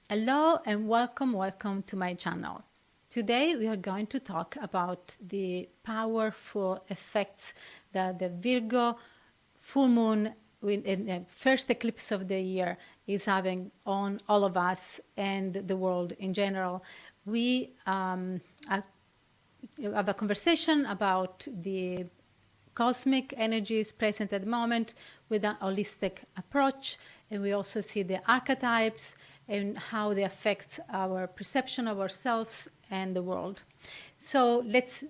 Hello and welcome to my channel. Today we are going to talk about the powerful effects that the Virgo full moon in the first eclipse of the year is having on all of us and the world in general. We have a conversation about the cosmic energies present at the moment with an holistic approach, and we also see the archetypes and how they affect our perception of ourselves and the world. So let's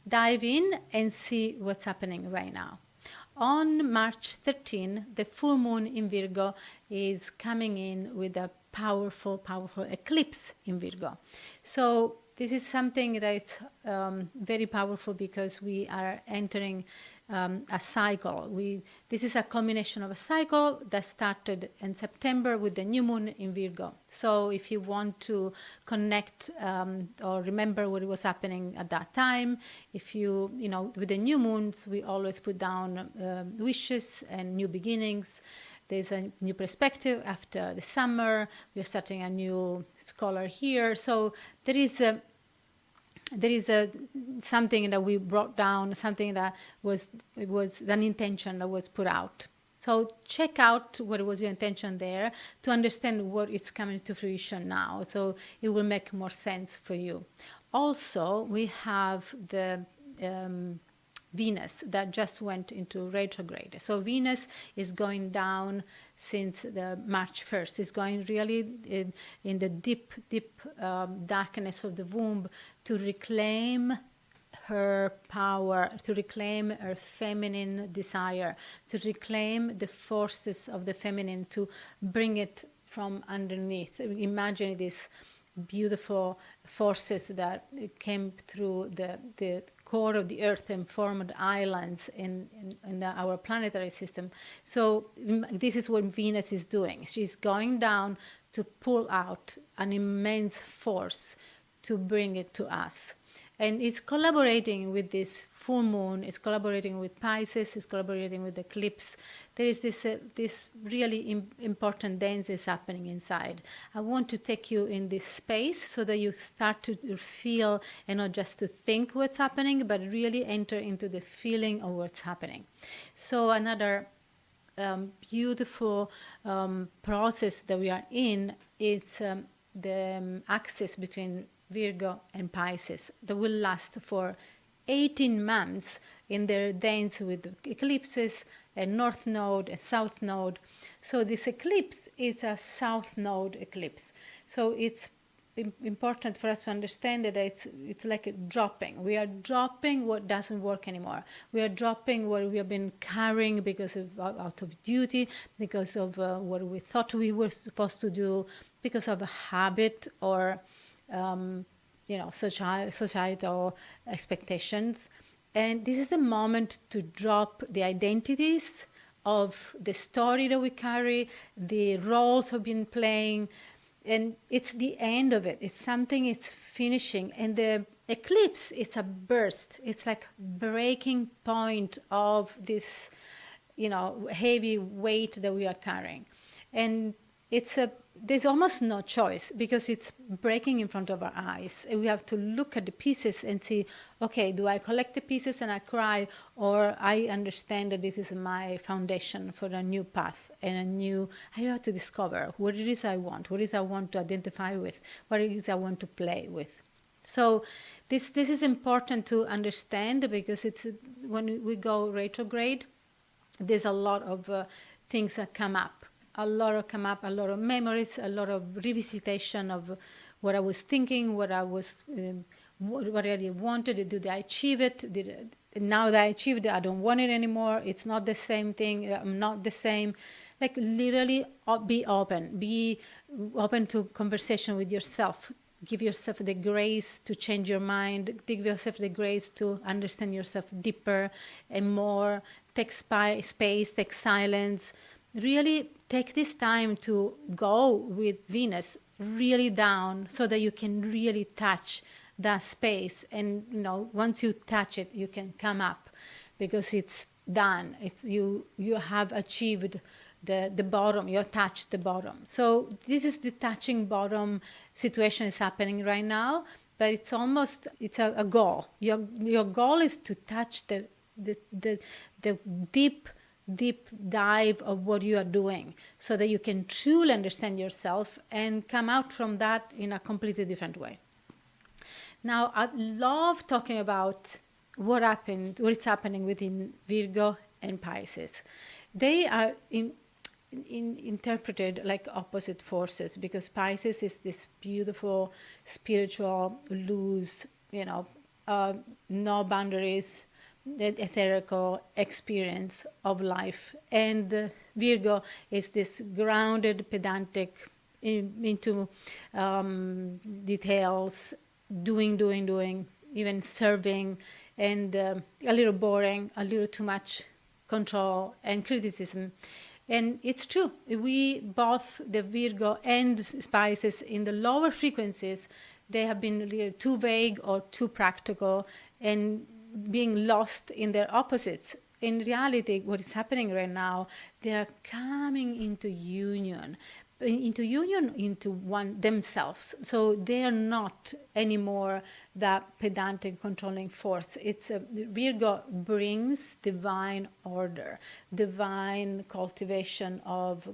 dive in and see what's happening right now. On March 13, the full moon in Virgo is coming in with a powerful eclipse in Virgo. So this is something that's very powerful because we are entering a cycle. This is a culmination of a cycle that started in September with the new moon in Virgo. So if you want to connect or remember what was happening at that time, if with the new moons, we always put down wishes and new beginnings. There's a new perspective after the summer. We're starting a new scholar here. So there is something that we brought down, something that was an intention that was put out. So check out what was your intention there to understand what is coming to fruition now. So it will make more sense for you. Also, we have the Venus that just went into retrograde. So Venus is going down since the March 1st. It's going really in the deep darkness of the womb to reclaim her power, to reclaim her feminine desire, to reclaim the forces of the feminine, to bring it from underneath. Imagine these beautiful forces that came through the core of the earth and formed islands in our planetary system. So this is what Venus is doing. She's going down to pull out an immense force to bring it to us. And it's collaborating with this full moon, it's collaborating with Pisces, it's collaborating with the eclipse. There is this really important dance is happening inside. I want to take you in this space so that you start to feel and not just to think what's happening, but really enter into the feeling of what's happening. So another beautiful process that we are in, it's the axis between Virgo and Pisces that will last for 18 months in their dance with eclipses, a north node, a south node. So this eclipse is a south node eclipse. So it's important for us to understand that it's like a dropping. We are dropping what doesn't work anymore. We are dropping what we have been carrying because of out of duty, because of what we thought we were supposed to do, because of a habit or societal expectations. And this is the moment to drop the identities of the story that we carry, the roles we've been playing, and it's the end of it. It's something, it's finishing. And the eclipse, it's a burst. It's like breaking point of this, heavy weight that we are carrying. And there's almost no choice because it's breaking in front of our eyes. And we have to look at the pieces and see, okay, do I collect the pieces and I cry, or I understand that this is my foundation for a new path and I have to discover what it is I want, what it is I want to identify with, what it is I want to play with. So this is important to understand because when we go retrograde, there's a lot of things that come up. A lot of memories, a lot of revisitation of what I was thinking, what I really wanted. Did I achieve it? Now that I achieved it, I don't want it anymore. It's not the same thing. I'm not the same. Like literally be open to conversation with yourself. Give yourself the grace to change your mind. Give yourself the grace to understand yourself deeper and more. Take space, take silence. Really take this time to go with Venus really down so that you can really touch that space. And once you touch it, you can come up because it's done. You have achieved the bottom, you touch the bottom. So this is the touching bottom situation is happening right now, but it's a goal. Your goal is to touch the deep dive of what you are doing, so that you can truly understand yourself and come out from that in a completely different way. Now, I love talking about what is happening within Virgo and Pisces. They are interpreted like opposite forces, because Pisces is this beautiful, spiritual, loose, no boundaries, the etherical experience of life. And Virgo is this grounded, pedantic, into details, doing, even serving, and a little boring, a little too much control and criticism. And it's true, we both, the Virgo and Pisces, in the lower frequencies, they have been really too vague or too practical and being lost in their opposites. In reality, what is happening right now, they are coming into union into one themselves. So they are not anymore that pedantic controlling force. Virgo brings divine order, divine cultivation of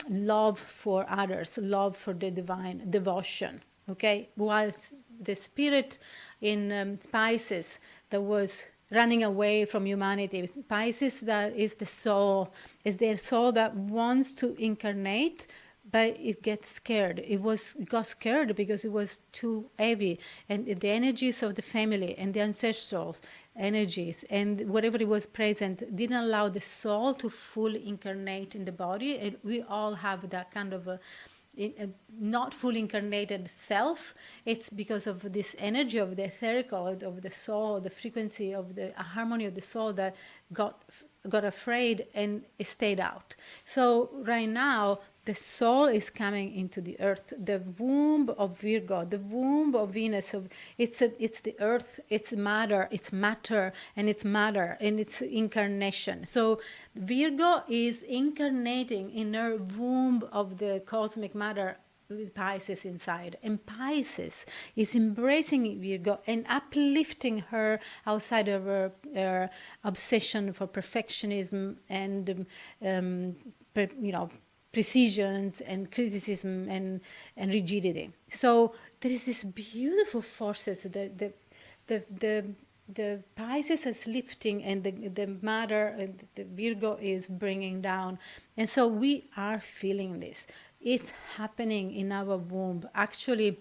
love for others, love for the divine, devotion. Okay, whilst the spirit in Pisces that was running away from humanity, Pisces, that is the soul, is their soul that wants to incarnate, but it gets scared. It got scared because it was too heavy, and the energies of the family and the ancestors' energies and whatever it was present didn't allow the soul to fully incarnate in the body. And we all have that kind of a not fully incarnated self. It's because of this energy of the etherical, of the soul, the frequency of the harmony of the soul that got afraid and stayed out. So right now, the soul is coming into the earth, the womb of Virgo, the womb of Venus. It's the earth, it's matter, and it's incarnation. So Virgo is incarnating in her womb of the cosmic matter with Pisces inside. And Pisces is embracing Virgo and uplifting her outside of her obsession for perfectionism and, precisions and criticism and rigidity. So there is this beautiful forces that the Pisces is lifting, and the matter and the Virgo is bringing down. And so we are feeling this. It's happening in our womb. Actually,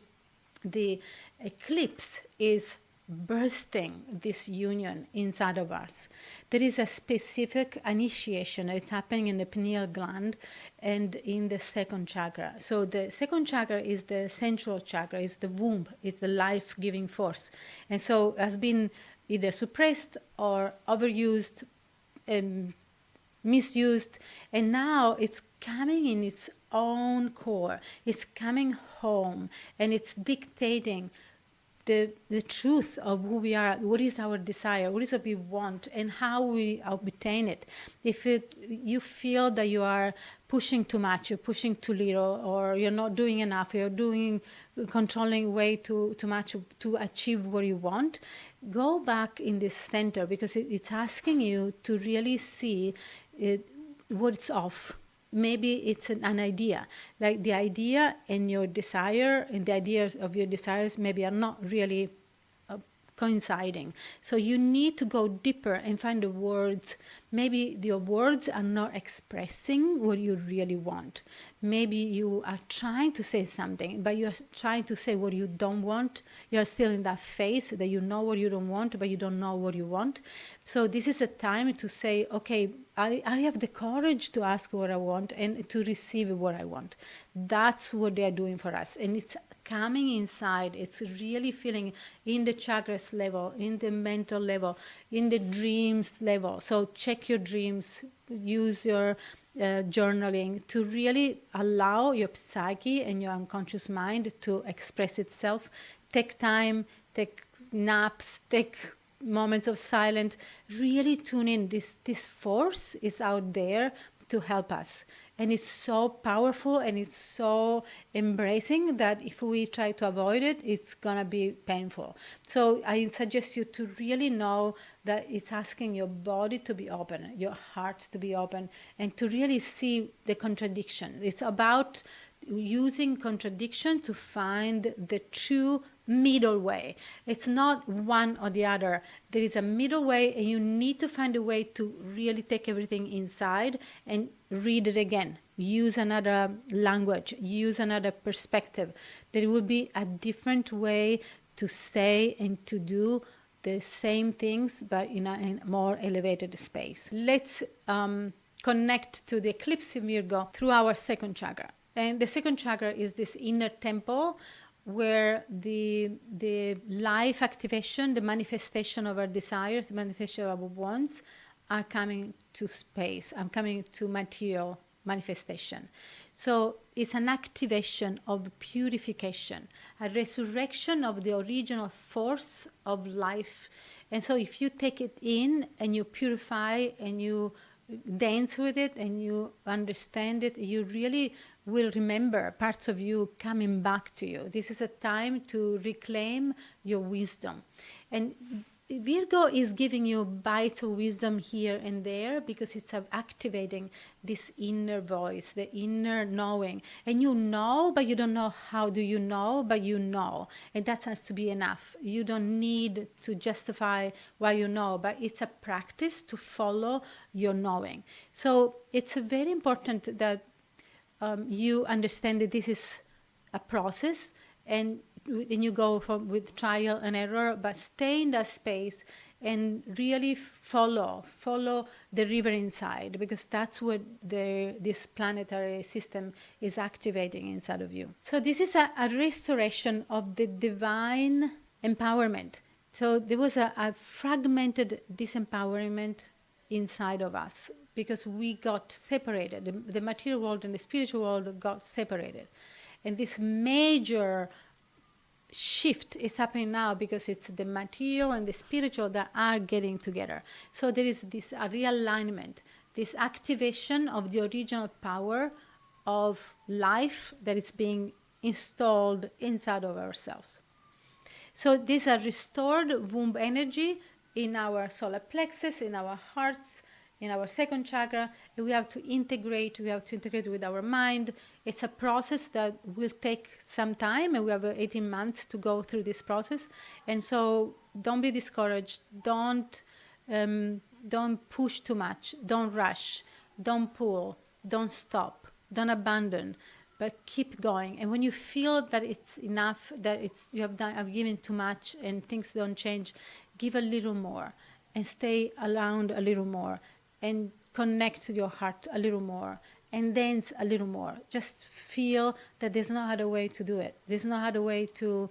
the eclipse is bursting this union inside of us. There is a specific initiation. It's happening in the pineal gland and in the second chakra. So the second chakra is the central chakra, it's the womb, it's the life-giving force. And so it has been either suppressed or overused and misused, and now it's coming in its own core. It's coming home, and it's dictating the truth of who we are, what is our desire, what is what we want, and how we obtain it. If you feel that you are pushing too much, you're pushing too little, or you're not doing enough, you're controlling way too much to achieve what you want, go back in this center, because it's asking you to really see what's off. Maybe it's an idea, like the idea and your desire, and the ideas of your desires maybe are not really coinciding. So you need to go deeper and find the words. Maybe your words are not expressing what you really want. Maybe you are trying to say something, but you are trying to say what you don't want. You are still in that phase that you know what you don't want, but you don't know what you want. So this is a time to say, okay, I have the courage to ask what I want and to receive what I want. That's what they are doing for us. And it's coming inside. It's really feeling in the chakras level, in the mental level, in the dreams level. So check your dreams, use your journaling to really allow your psyche and your unconscious mind to express itself. Take time, take naps, take moments of silence, really tune in. This force is out there to help us. And it's so powerful and it's so embracing that if we try to avoid it, it's going to be painful. So I suggest you to really know that it's asking your body to be open, your heart to be open, and to really see the contradiction. It's about using contradiction to find the true middle way. It's not one or the other. There is a middle way, and you need to find a way to really take everything inside and read it again. Use another language, use another perspective. There will be a different way to say and to do the same things, but in a more elevated space. Let's connect to the eclipse in Virgo through our second chakra. And the second chakra is this inner temple where the life activation, the manifestation of our desires, the manifestation of our wants are coming to space, are coming to material manifestation. So it's an activation of purification, a resurrection of the original force of life. And so if you take it in and you purify and you dance with it and you understand it, you really will remember parts of you coming back to you. This is a time to reclaim your wisdom. And Virgo is giving you bites of wisdom here and there because it's activating this inner voice, the inner knowing. And you know, but you don't know how do you know, but you know. And that has to be enough. You don't need to justify why you know, but it's a practice to follow your knowing. So it's very important that you understand that this is a process, and then you go with trial and error, but stay in that space and really follow the river inside, because that's what this planetary system is activating inside of you. So this is a restoration of the divine empowerment. So there was a fragmented disempowerment inside of us because we got separated. The material world and the spiritual world got separated. And this major shift is happening now because it's the material and the spiritual that are getting together. So there is this realignment, this activation of the original power of life that is being installed inside of ourselves. So this is a restored womb energy in our solar plexus, in our hearts, in our second chakra. We have to integrate with our mind. It's a process that will take some time, and we have 18 months to go through this process. And so don't be discouraged. Don't push too much. Don't rush. Don't pull. Don't stop. Don't abandon. But keep going. And when you feel that it's enough, that I've given too much and things don't change, give a little more and stay around a little more and connect to your heart a little more and dance a little more. Just feel that there's no other way to do it. There's no other way to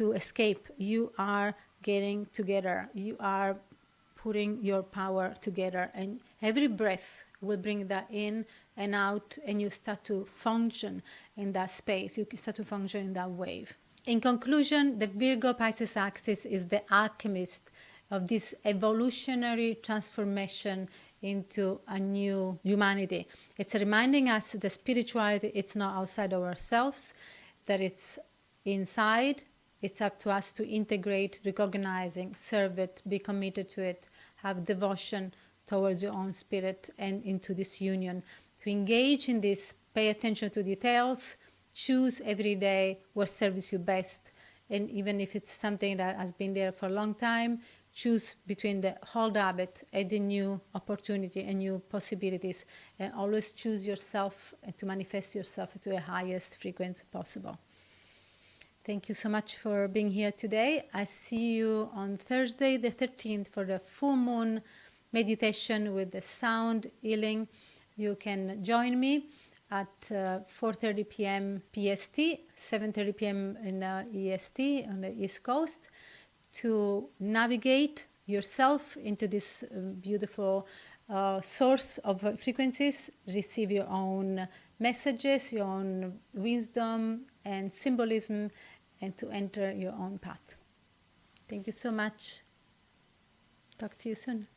escape. You are getting together. You are putting your power together, and every breath will bring that in and out, and you start to function in that space. You start to function in that wave. In conclusion, the Virgo Pisces axis is the alchemist of this evolutionary transformation into a new humanity. It's reminding us that spirituality, it's not outside of ourselves, that it's inside. It's up to us to integrate, recognizing, serve it, be committed to it, have devotion towards your own spirit and into this union. To engage in this, pay attention to details, choose every day what serves you best. And even if it's something that has been there for a long time, choose between the old habit and the new opportunity and new possibilities. And always choose yourself and to manifest yourself to the highest frequency possible. Thank you so much for being here today. I see you on Thursday the 13th for the full moon meditation with the sound healing. You can join me at 4:30 p.m. PST, 7:30 p.m. in EST on the East Coast, to navigate yourself into this beautiful source of frequencies, receive your own messages, your own wisdom and symbolism, and to enter your own path. Thank you so much. Talk to you soon.